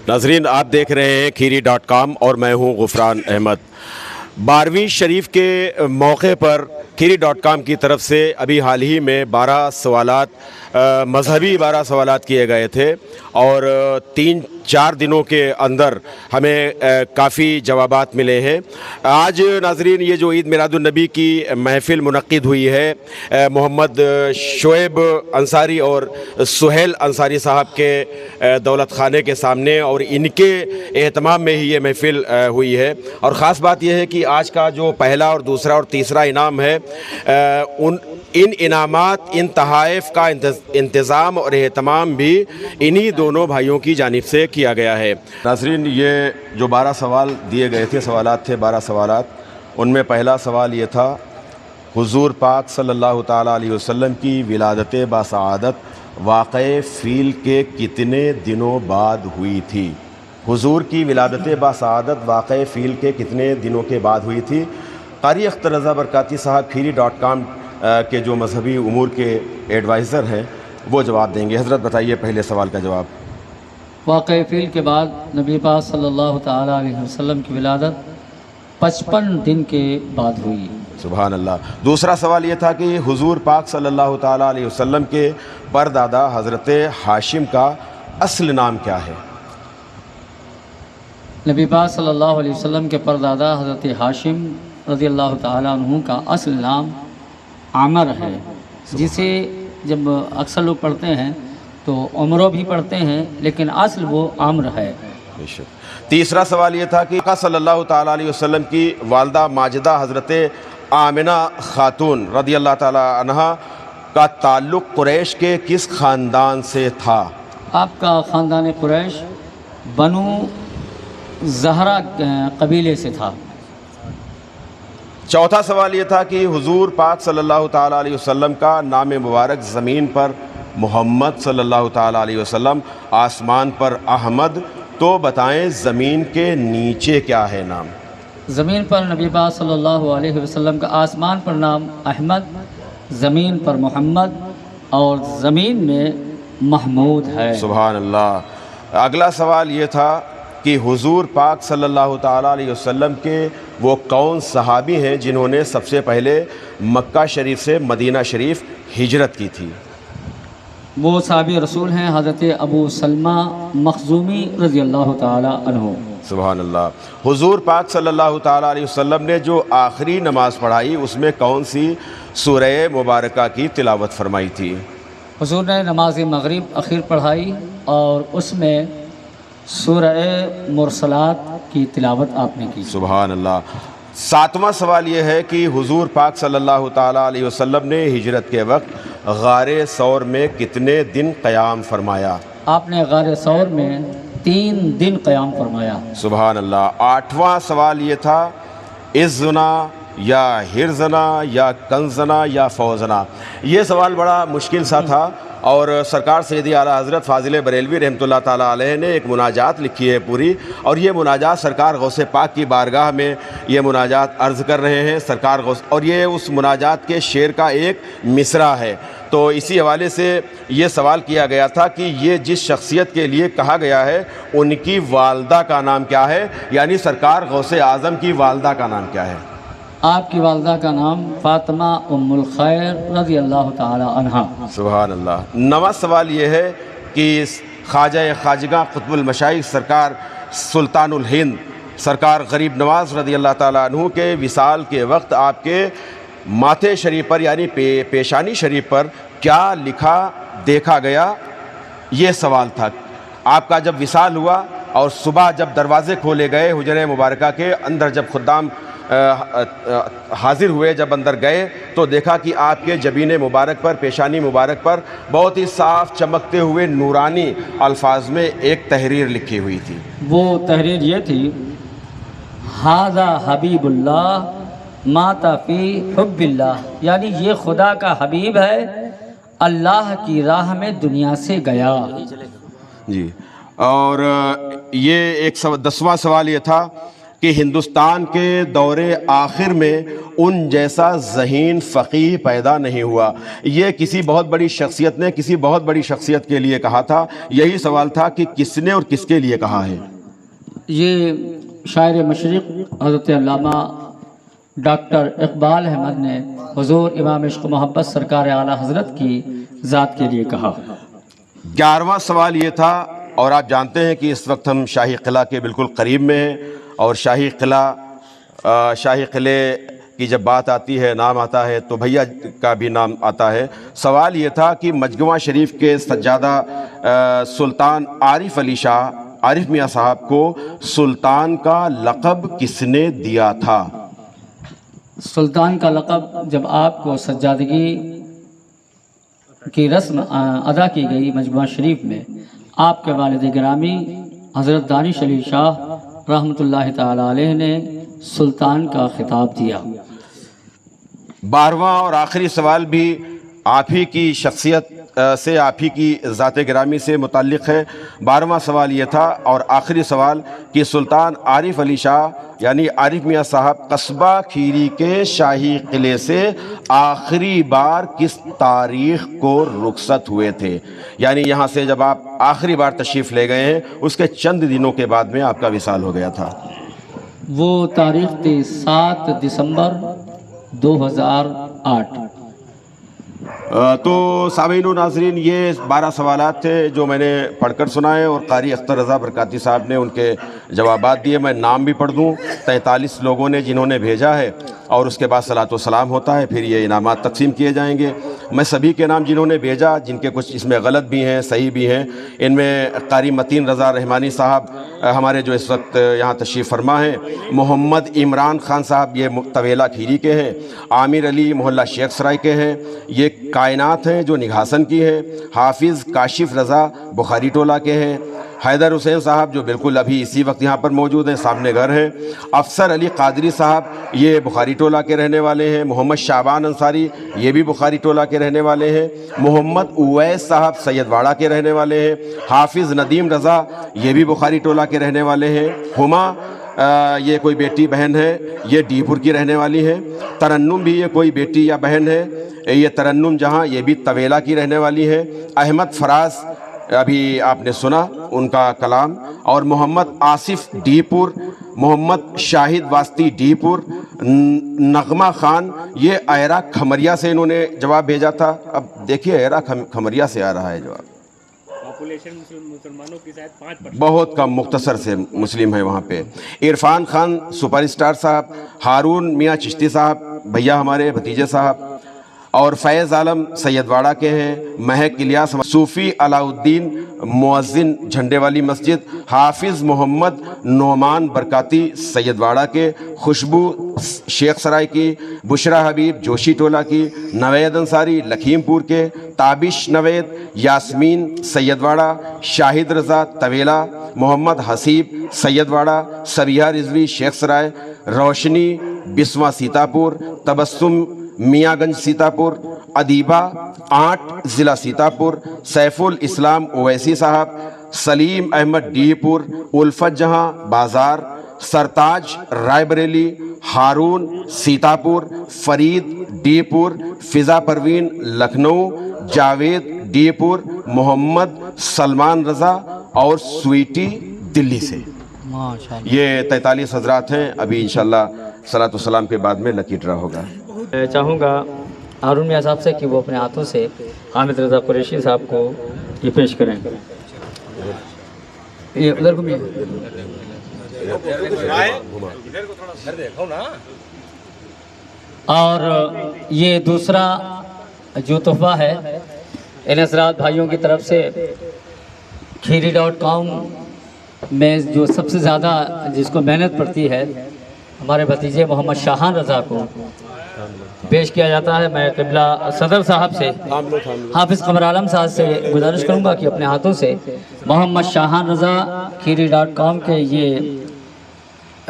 नाज़रीन, आप देख रहे हैं खीरी.com और मैं हूं गुफरान अहमद। 12वीं शरीफ के मौके पर खीरी.com की तरफ से अभी हाल ही में 12 सवालात मजहबी 12 सवालात किए गए थे और 3-4 दिनों के अंदर हमें काफ़ी जवाबात मिले हैं। आज नाज़रीन, ये जो ईद मिलादुन्नबी की महफ़िल मुनक्किद हुई है मोहम्मद शोएब अंसारी और सुहेल अंसारी साहब के दौलत खाने के सामने, और इनके एहतमाम में ही ये महफ़िल हुई है। और ख़ास बात यह है कि आज का जो पहला और दूसरा और तीसरा इनाम है, इन इनामात, इन तहाइफ का इंतज़ाम और एहतमाम भी इन्हीं दोनों भाइयों की जानिब से किया गया है। नाज़रीन, ये जो 12 सवाल दिए गए थे, सवालात थे 12 सवालात, उनमें पहला सवाल ये था, हुज़ूर पाक सल्लल्लाहु ताला अलैहि वसल्लम की विलादत बासआदत वाक़ए फ़ील के कितने दिनों बाद हुई थी? हुज़ूर की विलादत बासआदत वाक़ए फ़ील के कितने दिनों के बाद हुई थी? क़ारी अख्तर रज़ा बरकाती साहब खीरी.com के जो मजहबी उमूर के एडवाइज़र हैं वो जवाब देंगे। हज़रत बताइए पहले सवाल का जवाब। वाक़ई फ़ील के बाद नबी पाक सल्लल्लाहु ताला अलैहि वसल्लम की विलादत 55 दिन के बाद हुई। सुभान अल्लाह। दूसरा सवाल ये था कि हुज़ूर पाक सल्लल्लाहु ताला अलैहि वसल्लम के परदादा हज़रत हाशिम का असल नाम क्या है? नबी पाक सल्लल्लाहु अलैहि वसल्लम के परदादा हज़रत हाशिम रज़ियल्लाहु ताला अन्हु का असल नाम आमर है, जिसे जब अक्सर लोग पढ़ते हैं तो उमरो भी पढ़ते हैं, लेकिन असल वो आम्र है। तीसरा सवाल ये था कि आका सल्लल्लाहु ताला अलैहि वसल्लम की वालदा माजिदा हज़रत आमिना खातून रज़ियल्लाहु ताला अन्हा का ताल्लुक़ कुरैश के किस ख़ानदान से था? आपका ख़ानदान कुरैश बनु ज़हरा कबीले से था। चौथा सवाल ये था कि हुज़ूर पाक सल्लल्लाहु ताला अलैहि वसल्लम का नाम मुबारक ज़मीन पर मोहम्मद सल्लल्लाहु ताला अलैहि वसल्लम, आसमान पर अहमद, तो बताएं ज़मीन के नीचे क्या है नाम? ज़मीन पर नबी पाक सल्लल्लाहु अलैहि वसल्लम का आसमान पर नाम अहमद, ज़मीन पर मोहम्मद और ज़मीन में महमूद है। सुभान अल्लाह। अगला सवाल ये था कि हुज़ूर पाक सल्लल्लाहु ताला अलैहि वसल्लम के वो कौन सहाबी हैं जिन्होंने सबसे पहले मक्का शरीफ से मदीना शरीफ हिजरत की थी? वो साहबी रसूल हैं हज़रत अबू सलमा मखज़ूमी रज़ियल्लाहु ताला अन्हु। सुभान अल्लाह। हुज़ूर पाक सल्लल्लाहु ताला अलैहि वसल्लम ने जो आखिरी नमाज़ पढ़ाई उसमें कौन सी सूरह मुबारका की तिलावत फरमाई थी? हुज़ूर ने नमाज मगरिब आखिर पढ़ाई और उसमें सूरह मुरसलात की तिलावत आपने की। सुभान अल्लाह। सातवां सवाल ये है कि हुज़ूर पाक सल्लल्लाहु ताला अलैहि वसल्लम ने हिजरत के वक्त गारे सौर में कितने दिन क़याम फरमाया? आपने गारे सौर में 3 दिन क़याम फरमाया। सुभान अल्लाह। आठवां सवाल ये था, इज़्ज़ना या हिरजना या कंजना या फौजना? ये सवाल बड़ा मुश्किल सा था और सरकार सैयदी आला हज़रत फ़ाज़िल बरेलवी रहमतुल्लाह ताला अलैह ने एक मुनाजात लिखी है पूरी, और ये मुनाजात सरकार गौसे पाक की बारगाह में ये मुनाजात अर्ज़ कर रहे हैं सरकार गौस, और ये उस मुनाजात के शेर का एक मिसरा है। तो इसी हवाले से ये सवाल किया गया था कि ये जिस शख्सियत के लिए कहा गया है उनकी वालदा का नाम क्या है, यानी सरकार गौसे आज़म की वालदा का नाम क्या है? आपकी वालदा का नाम फ़ातिमा उम्मुल खैर रज़ियल्लाहु ताला अन्हा। सुभान अल्लाह। नवा सवाल ये है कि ख्वाजा ख्वाजगा क़ुतबुल मशाइख़ सरकार सुल्तानुल हिंद सरकार गरीब नवाज़ रज़ियल्लाहु ताला अन्हु के विसाल के वक्त आपके माथे शरीफ पर यानी पेशानी शरीफ पर क्या लिखा देखा गया? ये सवाल था। आपका जब विसाल हुआ और सुबह जब दरवाज़े खोले गए हुजरे मुबारका के अंदर, जब खुद्दाम हाजिर हुए, जब अंदर गए तो देखा कि आपके जबीन मुबारक पर, पेशानी मुबारक पर बहुत ही साफ चमकते हुए नूरानी अल्फाज में एक तहरीर लिखी हुई थी। वो तहरीर ये थी, हाज़ा हबीबुल्लाह माता फ़ी हुब्बिल्लाह, यानी ये खुदा का हबीब है, अल्लाह की राह में दुनिया से गया। जी। और ये 10वां सवाल ये था کہ ہندوستان کے دور آخر میں ان جیسا ذہین فقیہ پیدا نہیں ہوا۔ یہ کسی بہت بڑی شخصیت نے کسی بہت بڑی شخصیت کے لیے کہا تھا۔ یہی سوال تھا کہ کس نے اور کس کے لیے کہا ہے؟ یہ شاعر مشرق حضرت علامہ ڈاکٹر اقبال احمد نے حضور امام عشق و محبت سرکار اعلیٰ حضرت کی ذات کے لیے کہا۔ 11واں سوال یہ تھا، اور آپ جانتے ہیں کہ اس وقت ہم شاہی قلعہ کے بالکل قریب میں ہیں، اور شاہی قلعے کی جب بات آتی ہے، نام آتا ہے، تو بھیا کا بھی نام آتا ہے۔ سوال یہ تھا کہ مجموعہ شریف کے سجادہ سلطان عارف علی شاہ عارف میاں صاحب کو سلطان کا لقب کس نے دیا تھا؟ سلطان کا لقب جب آپ کو سجادگی کی رسم ادا کی گئی مجموعہ شریف میں، آپ کے والد گرامی حضرت دانش علی شاہ رحمۃ اللہ تعالی علیہ نے سلطان کا خطاب دیا۔ 12واں اور آخری سوال بھی آپ ہی کی شخصیت سے، آپ ہی کی ذات گرامی سے متعلق ہے۔ 12واں سوال یہ تھا اور آخری سوال کہ سلطان عارف علی شاہ یعنی عارف میاں صاحب قصبہ کھیری کے شاہی قلعے سے آخری بار کس تاریخ کو رخصت ہوئے تھے؟ یعنی یہاں سے جب آپ آخری بار تشریف لے گئے ہیں، اس کے چند دنوں کے بعد میں آپ کا وصال ہو گیا تھا۔ وہ تاریخ تھی 7 دسمبر 2008۔ تو سامعین و ناظرین، یہ 12 سوالات تھے جو میں نے پڑھ کر سنائے، اور قاری اختر رضا برکاتی صاحب نے ان کے جوابات دیے۔ میں نام بھی پڑھ دوں، 43 لوگوں نے جنہوں نے بھیجا ہے، اور اس کے بعد صلاۃ و سلام ہوتا ہے، پھر یہ انعامات تقسیم کیے جائیں گے۔ میں سبھی کے نام جنہوں نے بھیجا، جن کے کچھ اس میں غلط بھی ہیں صحیح بھی ہیں، ان میں قاری متین رضا رحمانی صاحب ہمارے جو اس وقت یہاں تشریف فرما ہیں، محمد عمران خان صاحب یہ طویلہ کھیری کے ہیں، عامر علی محلہ شیخ سرائے کے ہیں، یہ کائنات ہیں جو نگھاسن کی ہیں، حافظ کاشف رضا بخاری ٹولہ کے ہیں، حیدر حسین صاحب جو بالکل ابھی اسی وقت یہاں پر موجود ہیں، سامنے گھر ہیں، افسر علی قادری صاحب یہ بخاری ٹولہ کے رہنے والے ہیں، محمد شعبان انصاری یہ بھی بخاری ٹولہ کے رہنے والے ہیں، محمد اویس صاحب سید واڑہ کے رہنے والے ہیں، حافظ ندیم رضا یہ بھی بخاری ٹولہ کے رہنے والے ہیں، ہما یہ کوئی بیٹی بہن ہے، یہ ڈی پور کی رہنے والی ہے، ترنم بھی یہ کوئی بیٹی یا بہن ہے، یہ ترنم جہاں یہ بھی طویلہ کی رہنے والی ہے، احمد فراز ابھی آپ نے سنا ان کا کلام، اور محمد آصف ڈی پور، محمد شاہد واسطی ڈی پور، نغمہ خان یہ ایرا کھمریا سے انہوں نے جواب بھیجا تھا۔ اب دیکھیے ایرا کھمریا سے آ رہا ہے جواب، مسلمانوں کی شاید 5% بہت کم مختصر سے مسلم ہے وہاں پہ۔ عرفان خان سپر اسٹار صاحب، ہارون میاں چشتی صاحب بھیا ہمارے بھتیجے صاحب، اور فیض عالم سید واڑہ کے ہیں، مہک الیاس صوفی علاء الدین مؤذن جھنڈے والی مسجد، حافظ محمد نعمان برکاتی سید واڑہ کے، خوشبو شیخ سرائے کی، بشرا حبیب جوشی ٹولہ کی، نوید انصاری لکھیم پور کے، تابش نوید یاسمین سید واڑہ، شاہد رضا طویلہ، محمد حسیب سید واڑہ، سبیہ رضوی شیخ سرائے، روشنی بسواں سیتاپور، تبسم میاں گنج سیتاپور، ادیبہ 8 ضلع سیتاپور، سیف الاسلام اویسی صاحب، سلیم احمد ڈی پور، الفت جہاں بازار، سرتاج رائے بریلی، ہارون سیتاپور، فرید ڈی پور، فضا پروین لکھنؤ، جاوید ڈی پور، محمد سلمان رضا اور سویٹی دلی سے۔ یہ 43 حضرات ہیں۔ ابھی انشاءاللہ صلاۃ و سلام کے بعد میں لکی ڈرا ہوگا۔ چاہوں گا ہارون میاں صاحب سے کہ وہ اپنے ہاتھوں سے حامد رضا قریشی صاحب کو یہ پیش کریں۔ یہ ادھر گھومیے۔ اور یہ دوسرا جو تحفہ ہے ان حضرات بھائیوں کی طرف سے kheeri.com میں جو سب سے زیادہ جس کو محنت پڑتی ہے ہمارے بھتیجے محمد شاہان رضا کو پیش کیا جاتا ہے۔ میں قبلہ صدر صاحب سے حافظ قمر عالم صاحب سے گزارش کروں گا کہ اپنے ہاتھوں سے محمد شاہان رضا kheeri.com کے یہ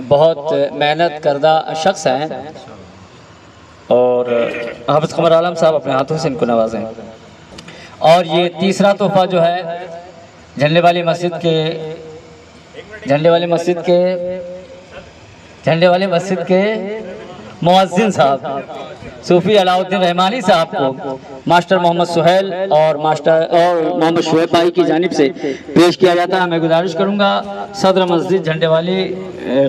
بہت محنت کردہ شخص ہیں، اور حافظ قمر عالم صاحب اپنے ہاتھوں سے ان کو نوازیں۔ اور یہ تیسرا تحفہ جو ہے جھنڈے والی مسجد کے झंडे वाले मस्जिद के मुअज्जिन साहब सूफी अलाउद्दीन रहमानी साहब को मास्टर मोहम्मद सुहेल और मोहम्मद शुएब भाई की जानिब से पेश किया जाता है। मैं गुजारिश करूंगा सदर मस्जिद झंडे वाली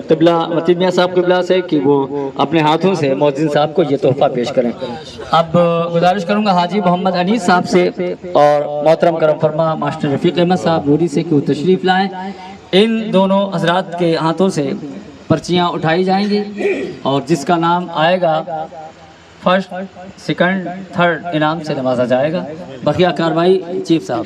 क़िबला मतीब मियाँ साहब क़िबला से कि वो अपने हाथों से मुअज्जिन साहब को ये तोहफ़ा पेश करें। अब गुजारिश करूंगा हाजी मोहम्मद अनीस साहब से और मोहतरम करम फरमा मास्टर रफ़ीक अहमद साहब नूरी से कि वो तशरीफ़ लाएँ। इन दोनों हजरात के हाथों से पर्चियाँ उठाई जाएंगी और जिसका नाम आएगा फर्स्ट सेकंड थर्ड इनाम से नवाजा जाएगा। बकिया कार्रवाई चीफ साहब।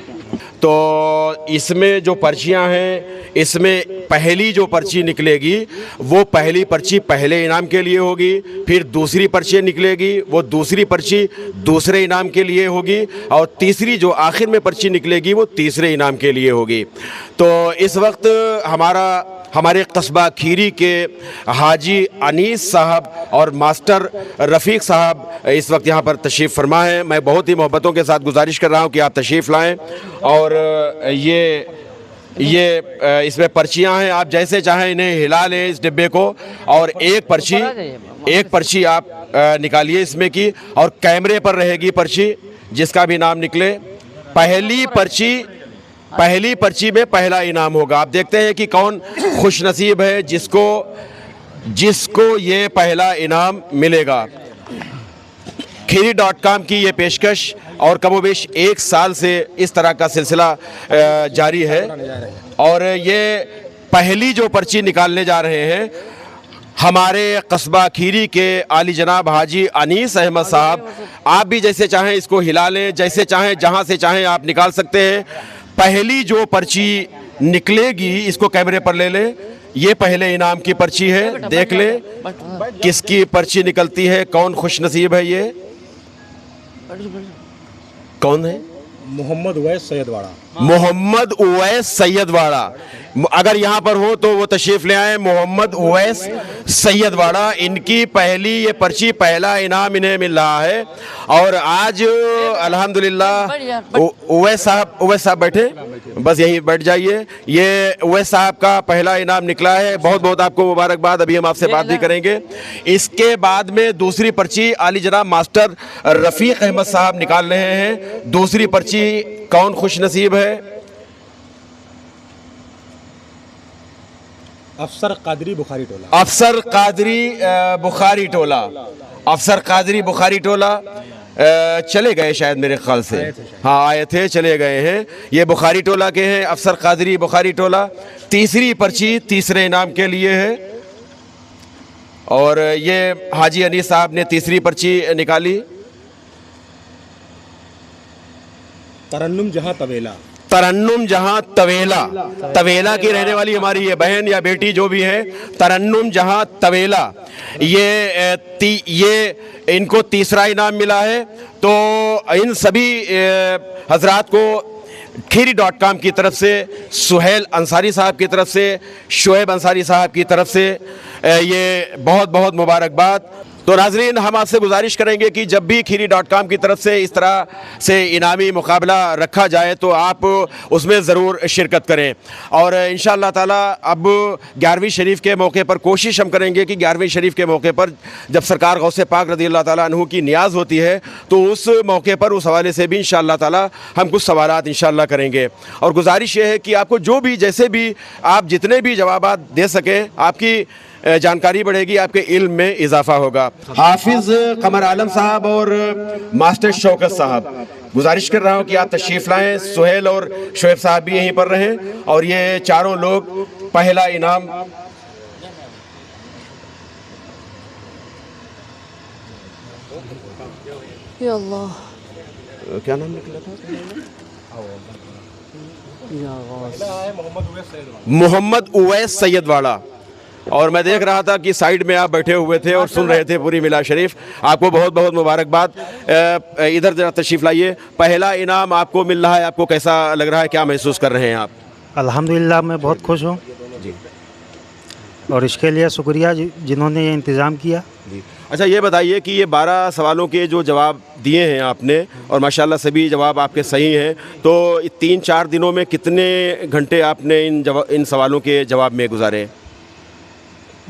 तो इसमें जो पर्चियां हैं, इसमें पहली जो पर्ची निकलेगी वो पहली पर्ची पहले इनाम के लिए होगी, फिर दूसरी पर्ची निकलेगी वो दूसरी पर्ची दूसरे इनाम के लिए होगी, और तीसरी जो आखिर में पर्ची निकलेगी वो तीसरे इनाम के लिए होगी। तो इस वक्त हमारे कस्बा खीरी के हाजी अनीस साहब और मास्टर रफ़ीक साहब इस वक्त यहाँ पर तशरीफ़ फरमा है। मैं बहुत ही मोहब्बतों के साथ गुजारिश कर रहा हूँ कि आप तशरीफ़ लाएँ। और ये इसमें पर्चियाँ हैं, आप जैसे चाहें इन्हें हिला लें इस डिब्बे को, और एक पर्ची आप निकालिए इसमें की, और कैमरे पर रहेगी पर्ची। जिसका भी नाम निकले पहली पर्ची में पहला इनाम होगा। आप देखते हैं कि कौन खुश नसीब है जिसको ये पहला इनाम मिलेगा। खीरी.com की ये पेशकश और कमोबेश 1 साल से इस तरह का सिलसिला जारी है। और ये पहली जो पर्ची निकालने जा रहे हैं हमारे कस्बा खीरी के आली जनाब हाजी अनीस अहमद साहब। आप भी जैसे चाहें इसको हिला लें, जैसे चाहें जहां से चाहें आप निकाल सकते हैं। पहली जो पर्ची निकलेगी इसको कैमरे पर ले लें, ये पहले इनाम की पर्ची है। देख लें किसकी पर्ची निकलती है, कौन खुश नसीब है। ये कौन है? मोहम्मद उवैस सैयदवाड़ा। अगर यहाँ पर हो तो वो तशरीफ़ ले आए। मोहम्मद उवैस सैयदवाड़ा, इनकी पहली ये पर्ची पहला इनाम इन्हें मिल रहा है। और आज अल्हम्दुलिल्लाह उवैस साहब बैठे, बस यहीं बैठ जाइए। ये उवैस साहब का पहला इनाम निकला है। बहुत बहुत आपको मुबारकबाद। अभी हम आपसे बात भी करेंगे। इसके बाद में दूसरी पर्ची आली जनाब मास्टर रफ़ीक अहमद साहब निकाल रहे हैं। दूसरी पर्ची कौन खुश नसीब है? अफसर कादरी बुखारी टोला चले गए शायद, मेरे ख्याल से। हाँ, आए थे, चले गए हैं। ये बुखारी टोला के हैं, अफसर कादरी बुखारी टोला। तीसरी पर्ची तीसरे इनाम के लिए है। और ये हाजी अनीस साहब ने तीसरी पर्ची निकाली। तरन्नुम जहां तवेला की रहने वाली हमारी ये बहन या बेटी जो भी है, तरन्नुम जहां तवेला, ये इनको तीसरा इनाम मिला है। तो इन सभी हजरात को खीरी.com की तरफ से, सुहेल अंसारी साहब की तरफ से, शुएब अंसारी साहब की तरफ से ये बहुत बहुत मुबारकबाद। तो नाजरीन, हम आपसे गुजारिश करेंगे कि जब भी खीरी.com की तरफ से इस तरह से इनामी मुकाबला रखा जाए तो आप उसमें ज़रूर शिरकत करें। और इंशाअल्लाह ताला अब 11वीं शरीफ के मौके पर कोशिश हम करेंगे कि 11वीं शरीफ के मौके पर जब सरकार गौसे पाक रज़ियल्लाहु ताला अन्हु की नियाज़ होती है तो उस मौके पर उस हवाले से भी इंशाअल्लाह ताला हम कुछ सवालात इंशाअल्लाह करेंगे। और गुजारिश ये है कि आपको जो भी जैसे भी आप जितने भी जवाबात दे सकें, आपकी जानकारी बढ़ेगी, आपके इल्म में इजाफा होगा। हाफिज कमर आलम साहब और मास्टर शौकत साहब, गुजारिश कर रहा हूँ कि आप तशरीफ़ लाएँ। सुहेल और शुएब साहब भी यहीं पर रहें। और ये चारों लोग पहला इनाम क्या नाम निकला था? मोहम्मद उवैस सैयदवाड़ा। और मैं देख रहा था कि साइड में आप बैठे हुए थे और सुन रहे थे पूरी मिलाद शरीफ। आपको बहुत बहुत मुबारकबाद। इधर जरा तशरीफ़ लाइए। पहला इनाम आपको मिल रहा है, आपको कैसा लग रहा है, क्या महसूस कर रहे हैं आप? अल्हम्दुलिल्लाह मैं बहुत खुश हूँ जी। और इसके लिए शुक्रिया जिन्होंने ये इंतज़ाम किया जी। अच्छा, ये बताइए कि ये 12 सवालों के जो जवाब दिए हैं आपने, और माशाल्लाह सभी जवाब आपके सही हैं, तो 3-4 दिनों में कितने घंटे आपने इन सवालों के जवाब में गुजारे?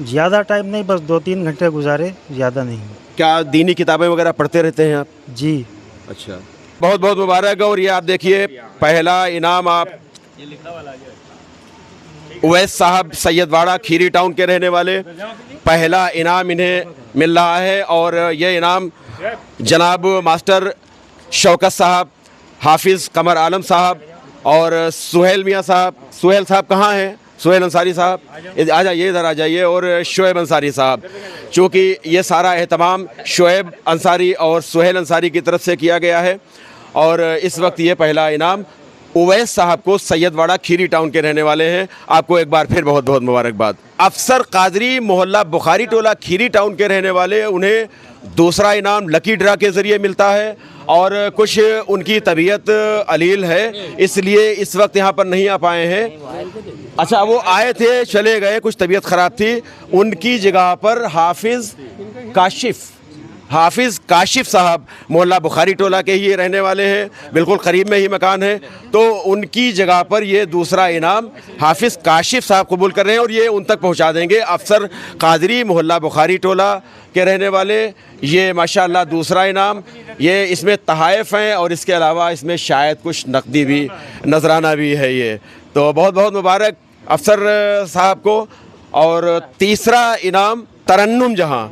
ज़्यादा टाइम नहीं, बस 2-3 घंटे गुजारे, ज़्यादा नहीं। क्या दीनी किताबें वगैरह पढ़ते रहते हैं आप? जी। अच्छा, बहुत बहुत मुबारक। और ये आप देखिए पहला इनाम आप उवैस साहब सैयदवाड़ा खीरी टाउन के रहने वाले, पहला इनाम इन्हें मिल रहा है। और ये इनाम जनाब मास्टर शौकत साहब, हाफिज़ कमर आलम साहब और सुहेल मियाँ साहब। सुहेल साहब कहाँ हैं? सुहेल अंसारी साहब आ जाइए, इधर आ जाइए। और शुएब अंसारी साहब, चूँकि ये सारा एहतमाम शुएब अंसारी और सुहेल अंसारी की तरफ से किया गया है। और इस वक्त ये पहला इनाम उवैस साहब को सैयदवाड़ा खीरी टाउन के रहने वाले हैं। आपको एक बार फिर बहुत बहुत मुबारकबाद। अफसर कादरी मोहल्ला बुखारी टोला खीरी टाउन के रहने वाले, उन्हें दूसरा इनाम लकी ड्रा के ज़रिए मिलता है। और कुछ उनकी तबीयत अलील है, इसलिए इस वक्त यहाँ पर नहीं आ पाए हैं। अच्छा, वो आए थे चले गए, कुछ तबीयत ख़राब थी। उनकी जगह पर हाफिज़ काशिफ साहब मोहल्ला बुखारी टोला के ही रहने वाले हैं, बिल्कुल करीब में ही मकान है। तो उनकी जगह पर ये दूसरा इनाम हाफिज़ काशिफ साहब कबूल कर रहे हैं और ये उन तक पहुंचा देंगे। अफसर कादरी मोहल्ला बुखारी टोला के रहने वाले, ये माशाअल्लाह दूसरा इनाम, ये इसमें तहाइफ हैं और इसके अलावा इसमें शायद कुछ नकदी भी, नजराना भी है। ये तो बहुत बहुत मुबारक अफसर साहब को। और तीसरा इनाम तरन्नुम जहां,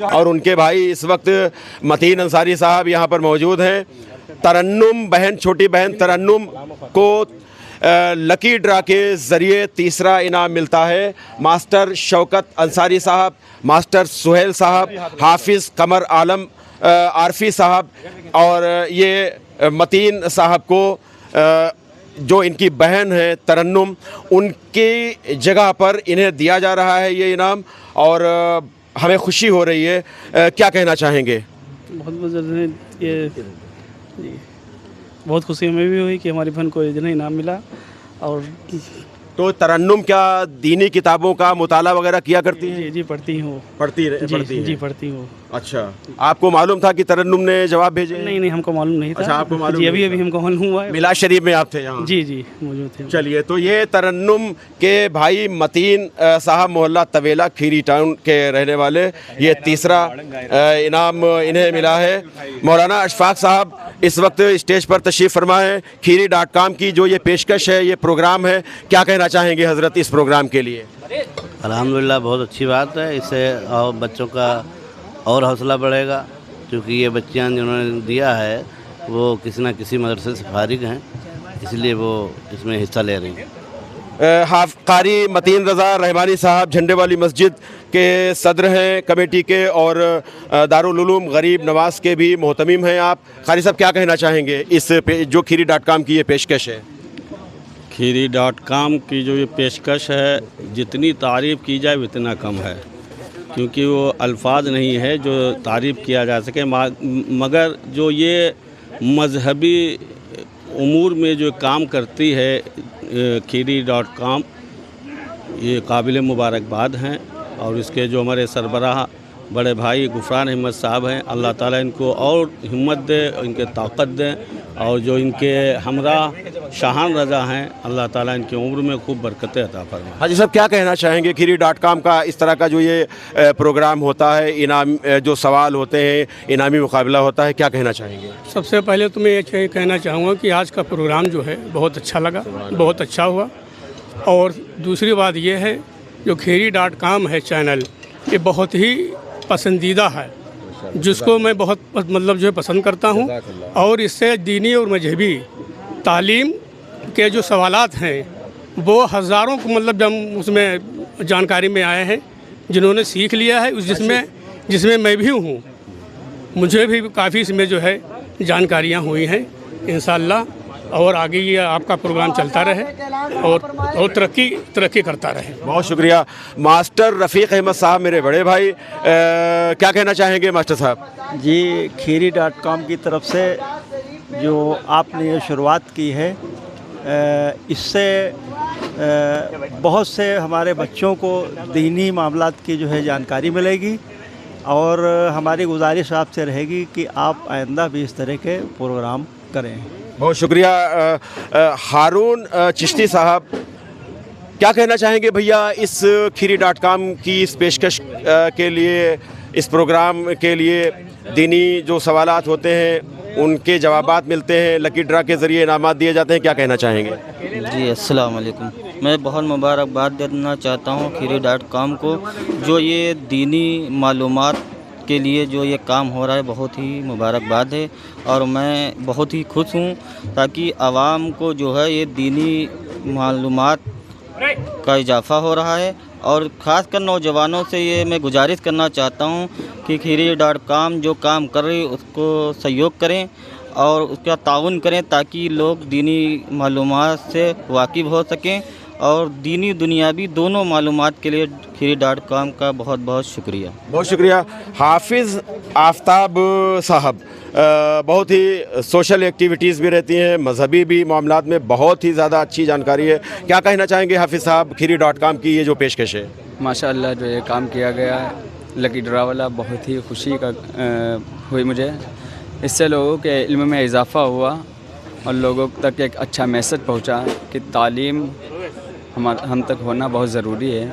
और उनके भाई इस वक्त मतीन अंसारी साहब यहाँ पर मौजूद हैं। तरन्नुम बहन, छोटी बहन तरन्नुम को लकी ड्रा के ज़रिए तीसरा इनाम मिलता है। मास्टर शौकत अंसारी साहब, मास्टर सुहेल साहब, हाफिज़ कमर आलम आरफी साहब और ये मतीन साहब को जो इनकी बहन है तरन्नुम, उनकी जगह पर इन्हें दिया जा रहा है ये इनाम। और हमें खुशी हो रही है। क्या कहना चाहेंगे? बहुत बहुत ये बहुत खुशी हमें भी हुई कि हमारी बहन को ये इनाम मिला। और तो तरन्नुम क्या दीनी किताबों का मुताला वगैरह किया करती है? जी जी पढ़ती हूँ। पढ़ती जी पढ़ती हूँ। अच्छा, आपको मालूम था कि तरन्नुम ने जवाब भेजे? नहीं, हमको मालूम नहीं था। अच्छा, आपको मालूम जी, नहीं अभी हमको मालूम हुआ है। मिलाद शरीफ में आप थे यहाँ? जी मौजूद थे। चलिए, तो ये तरन्नुम के भाई मतीन साहब मोहल्ला तवेला खीरी टाउन के रहने वाले, ये तीसरा इनाम इन्हें मिला है। मौलाना अशफाक साहब इस वक्त स्टेज पर तशरीफ़ फरमा है। खीरी.com की जो ये पेशकश है, ये प्रोग्राम है, क्या कहना चाहेंगे हज़रत इस प्रोग्राम के लिए? अल्हम्दुलिल्लाह, बहुत अच्छी बात है। इससे और बच्चों का और हौसला बढ़ेगा, क्योंकि ये बच्चियाँ जिन्होंने दिया है वो किसी न किसी मदरसे से फारिग हैं, इसलिए वो इसमें हिस्सा ले रही हैं। कारी मतीन रज़ा रहमानी साहब झंडे वाली मस्जिद के सदर हैं कमेटी के, और दारुल उलूम गरीब नवाज के भी मोहतमीम हैं आप। कारी साहब, क्या कहना चाहेंगे इस जो खीरी.com की ये पेशकश है? खीरी.com की जो ये पेशकश है, जितनी तारीफ़ की जाए उतना कम है, क्योंकि वो अल्फाज नहीं है जो तारीफ़ किया जा सके। मगर जो ये मजहबी उमूर में जो काम करती है खीरी.com, ये काबिल मुबारकबाद हैं। और इसके जो हमारे सरबराह बड़े भाई गुफरान अहमद साहब हैं, अल्लाह ताला इनको और हिम्मत दे, इनके ताकत दे। और जो इनके हमरा शाहान रज़ा हैं, अल्लाह ताला इनकी उम्र में खूब बरकतें अता फरमाए। हाजी साहब, क्या कहना चाहेंगे खीरी.com का इस तरह का जो ये प्रोग्राम होता है, इनाम जो सवाल होते हैं, इनामी मुकाबला होता है, क्या कहना चाहेंगे? सबसे पहले तो मैं ये कहना चाहूँगा कि आज का प्रोग्राम जो है बहुत अच्छा लगा, बहुत अच्छा हुआ। और दूसरी बात ये है, जो खीरी.com है चैनल, ये बहुत ही पसंदीदा है, जिसको मैं बहुत मतलब जो है पसंद करता हूँ। और इससे दीनी और मजहबी तालीम के जो सवालात हैं वो हज़ारों को मतलब जब उसमें जानकारी में आए हैं, जिन्होंने सीख लिया है, जिसमें मैं भी हूँ, मुझे भी काफ़ी इसमें जो है जानकारियाँ हुई हैं इंशाअल्लाह। और आगे ये आपका प्रोग्राम चलता रहे और तरक्की करता रहे। बहुत शुक्रिया। मास्टर रफ़ीक अहमद साहब, मेरे बड़े भाई, क्या कहना चाहेंगे मास्टर साहब? जी, खीरी.com की तरफ से जो आपने ये शुरुआत की है, इससे बहुत से हमारे बच्चों को दीनी मामलात की जो है जानकारी मिलेगी। और हमारी गुजारिश आपसे रहेगी कि आप आइंदा भी इस तरह के प्रोग्राम करें। बहुत शुक्रिया। हारून चिश्ती साहब, क्या कहना चाहेंगे भैया इस खीरी.com की इस पेशकश के लिए, इस प्रोग्राम के लिए? दीनी जो सवालात होते हैं उनके जवाबात मिलते हैं, लकी ड्रा के ज़रिए इनामात दिए जाते हैं, क्या कहना चाहेंगे? जी अस्सलाम वालेकुम। मैं बहुत मुबारकबाद देना चाहता हूँ खीरी.com को, जो ये दीनी मालूमात के लिए जो ये काम हो रहा है, बहुत ही मुबारकबाद है। और मैं बहुत ही खुश हूँ ताकि आवाम को जो है ये दीनी मालूमात का इजाफ़ा हो रहा है। और ख़ास कर नौजवानों से ये मैं गुजारिश करना चाहता हूँ कि खीरी.com जो काम कर रही है उसको सहयोग करें और उसका ताउन करें ताकि लोग दीनी मालूमात से वाकिफ़ हो सकें। और दीनी दुनियावी दोनों मालूमात के लिए खीरी.com का बहुत बहुत शुक्रिया। बहुत शुक्रिया। हाफिज़ आफ्ताब साहब, बहुत ही सोशल एक्टिविटीज़ भी रहती हैं, मजहबी भी मामलात में बहुत ही ज़्यादा अच्छी जानकारी है। क्या कहना चाहेंगे हाफिज़ साहब खीरी.com की ये जो पेशकश है? माशाअल्लाह जो ये काम किया गया है लकी ड्रा वाला, बहुत ही खुशी का हुई मुझे। इससे लोगों के इल्म में इजाफ़ा हुआ और लोगों तक एक अच्छा मैसेज पहुंचा कि तालीम हम तक होना बहुत ज़रूरी है।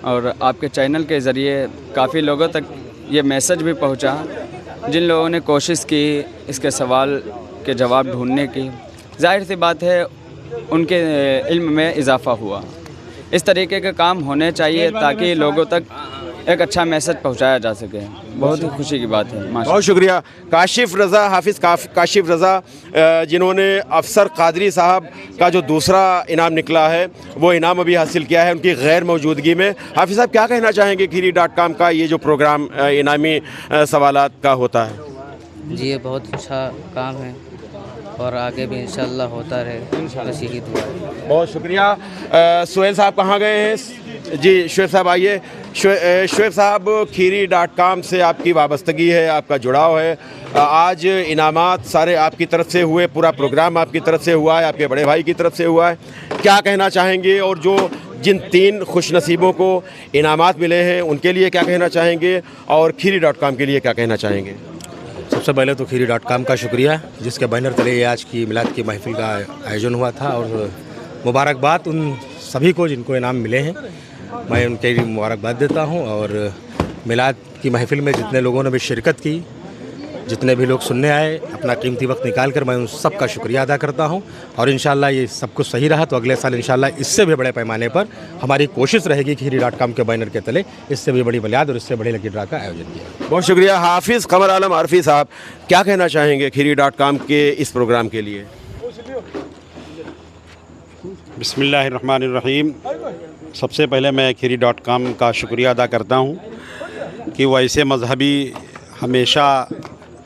और आपके चैनल के ज़रिए काफ़ी लोगों तक ये मैसेज भी पहुंचा जिन लोगों ने कोशिश की इसके सवाल के जवाब ढूंढने की। ज़ाहिर सी बात है उनके इल्म में इजाफ़ा हुआ। इस तरीके के काम होने चाहिए ताकि लोगों तक एक अच्छा मैसेज पहुंचाया जा सके। बहुत ही खुशी की बात है। बहुत शुक्रिया। काशिफ रज़ा, हाफिज़ काशिफ रज़ा, जिन्होंने अफसर कादरी साहब का जो दूसरा इनाम निकला है वो इनाम अभी हासिल किया है उनकी गैर मौजूदगी में। हाफिज़ साहब क्या कहना चाहेंगे खीरी.com का ये जो प्रोग्राम इनामी सवालात का होता है? जी ये बहुत अच्छा काम है और आगे भी इंशाअल्लाह होता रहे, बस यही दुआ है। बहुत शुक्रिया। सुहेल साहब कहाँ गए हैं? जी शुएब साहब आइए। शुएब साहब, खीरी.com से आपकी वाबस्तगी है, आपका जुड़ाव है। आज इनामात सारे आपकी तरफ से हुए, पूरा प्रोग्राम आपकी तरफ से हुआ है, आपके बड़े भाई की तरफ से हुआ है, क्या कहना चाहेंगे? और जो जिन 3 खुशनसीबों को इनामात मिले हैं उनके लिए क्या कहना चाहेंगे और खीरी.com के लिए क्या कहना चाहेंगे? सबसे पहले तो खीरी.com का शुक्रिया जिसके बैनर तले आज की मिलाद की महफिल का आयोजन हुआ था। और मुबारकबाद उन सभी को जिनको इनाम मिले हैं, मैं उनके लिए मुबारकबाद देता हूं। और मिलाद की महफिल में जितने लोगों ने भी शिरकत की, जितने भी लोग सुनने आए, अपना कीमती वक्त निकाल कर, मैं उन सब का शुक्रिया अदा करता हूं। और इंशाल्लाह ये सब कुछ सही रहा तो अगले साल इंशाल्लाह इससे भी बड़े पैमाने पर हमारी कोशिश रहेगी खीरी.com के बैनर के तले इससे भी बड़ी बुनियाद और इससे बड़े लकी ड्रा का आयोजन किया। बहुत शुक्रिया। हाफिज़ कमर आलम आरफी साहब, क्या कहना चाहेंगे खीरी.com के इस प्रोग्राम के लिए? बिस्मिल्लाहिर्रहमानिर्रहीम। सबसे पहले मैं खीरी.com का शुक्रिया अदा करता हूँ कि वो ऐसे मजहबी हमेशा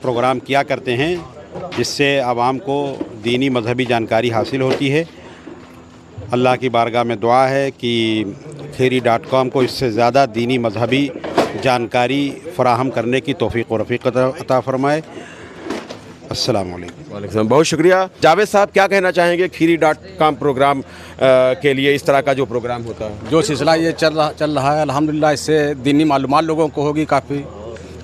प्रोग्राम किया करते हैं जिससे आवाम को दीनी मजहबी जानकारी हासिल होती है। अल्लाह की बारगाह में दुआ है कि खीरी.com को इससे ज़्यादा दीनी मजहबी जानकारी फराहम करने की तौफीक और रफ़ीक अता फरमाए। अस्सलाम वालेकुम। बहुत शुक्रिया। जावेद साहब, क्या कहना चाहेंगे खीरी.com प्रोग्राम के लिए, इस तरह का जो प्रोग्राम होता है? जो सिलसिला ये चल रहा है अल्हम्दुलिल्लाह, इससे दीनी मालूमात लोगों को होगी काफ़ी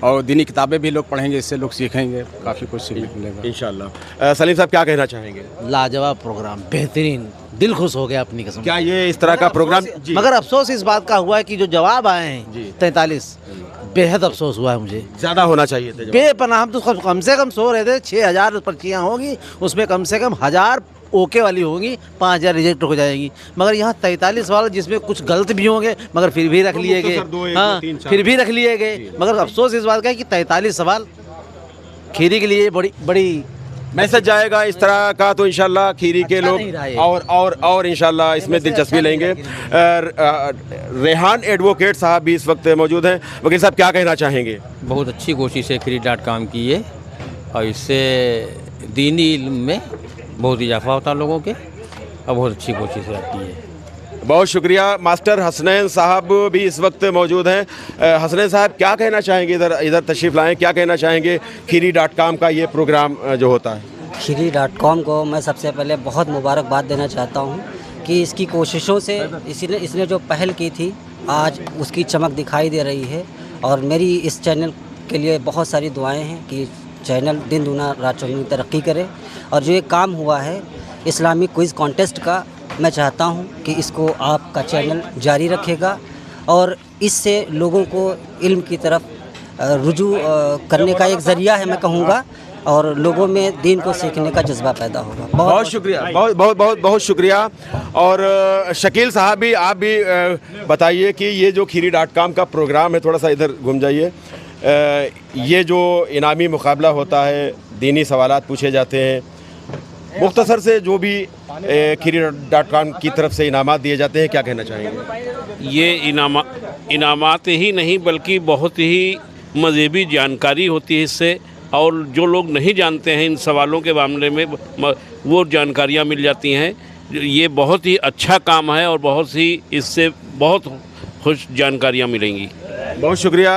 और दीनी किताबें भी लोग पढ़ेंगे, इससे लोग सीखेंगे, काफ़ी कुछ सीखने को मिलेगा इंशाअल्लाह। सलीम साहब क्या कहना चाहेंगे? लाजवाब प्रोग्राम, बेहतरीन, दिल खुश हो गया अपनी कसम। क्या ये इस तरह का प्रोग्राम? मगर अफसोस इस बात का हुआ है कि जो जवाब आए हैं 43, बेहद अफसोस हुआ है मुझे। ज़्यादा होना चाहिए थे बेपनाह। हम तो कम से कम सो रहे थे 6000 पर्चियाँ होंगी, उसमें कम से कम 1000 ओके वाली होंगी, 5000 रिजेक्ट हो जाएगी। मगर यहाँ 43 वाले जिसमें कुछ गलत भी होंगे मगर फिर भी रख लिए गए। हाँ, फिर भी रख लिए गए। मगर अफसोस इस बात का है कि 43 सवाल खीरी के लिए बड़ी मैसेज जाएगा इस तरह का, तो इंशाल्लाह खीरी के लोग और इंशाल्लाह इसमें दिलचस्पी लेंगे। रेहान एडवोकेट साहब भी इस वक्त मौजूद हैं। वकील साहब क्या कहना चाहेंगे? बहुत अच्छी कोशिश है खीरी.com की ये, और इससे दीनी इल्म में बहुत इजाफा होता है लोगों के, और बहुत अच्छी कोशिश रहती है। बहुत शुक्रिया। मास्टर हसनैन साहब भी इस वक्त मौजूद हैं। हसनैन साहब क्या कहना चाहेंगे? इधर तशरीफ़ लाएँ, क्या कहना चाहेंगे खीरी.com का ये प्रोग्राम जो होता है? खीरी.com को मैं सबसे पहले बहुत मुबारकबाद देना चाहता हूँ कि इसकी कोशिशों से इसने जो पहल की थी आज उसकी चमक दिखाई दे रही है। और मेरी इस चैनल के लिए बहुत सारी दुआएं हैं कि चैनल दिन दूना रात चौगुनी तरक्की करे। और जो ये काम हुआ है इस्लामिक क्विज़ कॉन्टेस्ट का, میں چاہتا ہوں کہ اس کو آپ کا چینل جاری رکھے گا اور اس سے لوگوں کو علم کی طرف رجوع کرنے کا ایک ذریعہ ہے میں کہوں گا، اور لوگوں میں دین کو سیکھنے کا جذبہ پیدا ہوگا۔ بہت شکریہ، بہت شکریہ۔ اور شکیل صاحب بھی آپ بھی بتائیے کہ یہ جو kheeri.com کا پروگرام ہے، تھوڑا سا ادھر گھوم جائیے، یہ جو انعامی مقابلہ ہوتا ہے، دینی سوالات پوچھے جاتے ہیں، مختصر سے جو بھی kheeri.com کی طرف سے انعامات دیے جاتے ہیں، کیا کہنا چاہیں گے؟ یہ انعامات ہی نہیں بلکہ بہت ہی مذہبی جانکاری ہوتی ہے اس سے، اور جو لوگ نہیں جانتے ہیں ان سوالوں کے معاملے میں وہ جانکاریاں مل جاتی ہیں۔ یہ بہت ہی اچھا کام ہے اور بہت ہی اس سے بہت خوش جانکاریاں ملیں گی۔ بہت شکریہ۔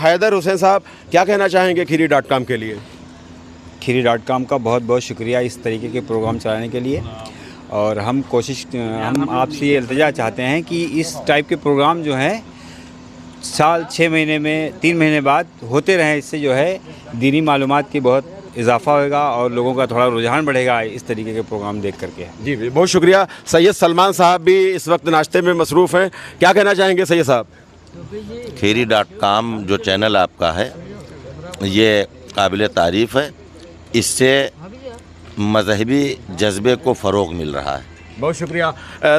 حیدر حسین صاحب کیا کہنا چاہیں گے kheeri.com کے لیے؟ kheeri.com کا بہت بہت شکریہ اس طریقے کے پروگرام چلانے کے لیے، اور ہم آپ سے یہ التجا چاہتے ہیں کہ اس ٹائپ کے پروگرام جو ہیں سال 6 مہینے میں 3 مہینے بعد ہوتے رہیں، اس سے جو ہے دینی معلومات کی بہت اضافہ ہوگا اور لوگوں کا تھوڑا رجحان بڑھے گا اس طریقے کے پروگرام دیکھ کر کے۔ جی بہت شکریہ۔ سید سلمان صاحب بھی اس وقت ناشتے میں مصروف ہیں، کیا کہنا چاہیں گے سید صاحب؟ kheeri.com جو چینل آپ کا ہے یہ قابل تعریف ہے، اس سے مذہبی جذبے کو فروغ مل رہا ہے۔ بہت شکریہ۔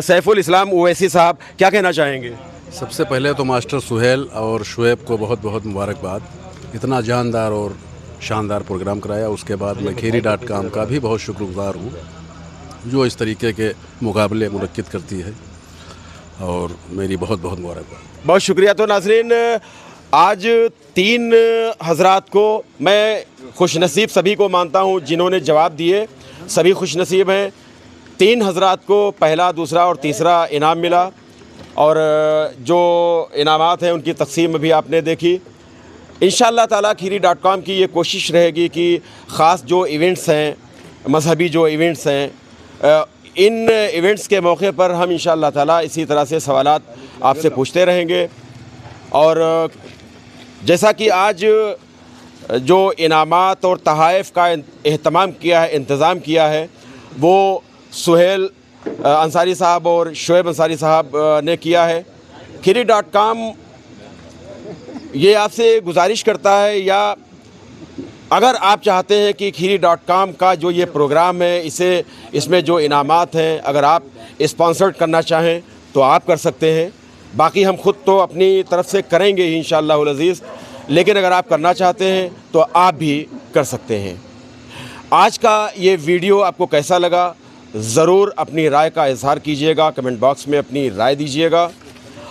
سیف الاسلام اویسی صاحب کیا کہنا چاہیں گے؟ سب سے پہلے تو ماسٹر سہیل اور شعیب کو بہت بہت مبارکباد، اتنا جاندار اور شاندار پروگرام کرایا۔ اس کے بعد میں kheeri.com کا بھی بہت شکر گزار ہوں جو اس طریقے کے مقابلے منعقد کرتی ہے، اور میری بہت بہت مبارکباد۔ بہت شکریہ۔ تو ناظرین، آج 3 حضرات کو میں خوش نصیب سبھی کو مانتا ہوں جنہوں نے جواب دیے، سبھی خوش نصیب ہیں۔ 3 حضرات کو پہلا، دوسرا اور تیسرا انعام ملا، اور جو انعامات ہیں ان کی تقسیم بھی آپ نے دیکھی۔ انشاءاللہ تعالیٰ kheeri.com کی یہ کوشش رہے گی کہ خاص جو ایونٹس ہیں، مذہبی جو ایونٹس ہیں، ان ایونٹس کے موقع پر ہم انشاءاللہ تعالیٰ اسی طرح سے سوالات آپ سے پوچھتے رہیں گے۔ اور جیسا کہ آج جو انعامات اور تحائف کا انتظام کیا ہے وہ سہیل انصاری صاحب اور شعیب انصاری صاحب نے کیا ہے۔ kheeri.com یہ آپ سے گزارش کرتا ہے، یا اگر آپ چاہتے ہیں کہ kheeri.com کا جو یہ پروگرام ہے اس میں جو انعامات ہیں اگر آپ اسپانسرڈ کرنا چاہیں تو آپ کر سکتے ہیں۔ باقی ہم خود تو اپنی طرف سے کریں گے ہی انشاءاللہ العزیز، لیکن اگر آپ کرنا چاہتے ہیں تو آپ بھی کر سکتے ہیں۔ آج کا یہ ویڈیو آپ کو کیسا لگا ضرور اپنی رائے کا اظہار کیجئے گا، کمنٹ باکس میں اپنی رائے دیجئے گا،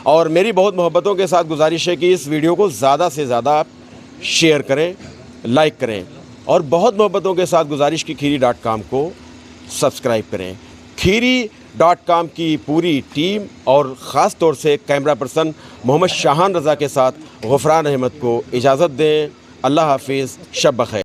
اور میری بہت محبتوں کے ساتھ گزارش ہے کہ اس ویڈیو کو زیادہ سے زیادہ آپ شیئر کریں، لائک کریں، اور بہت محبتوں کے ساتھ گزارش کی kheeri.com کو سبسکرائب کریں۔ kheeri.com کی پوری ٹیم اور خاص طور سے کیمرہ پرسن محمد شاہان رضا کے ساتھ غفران احمد کو اجازت دیں۔ اللہ حافظ، شب بخیر۔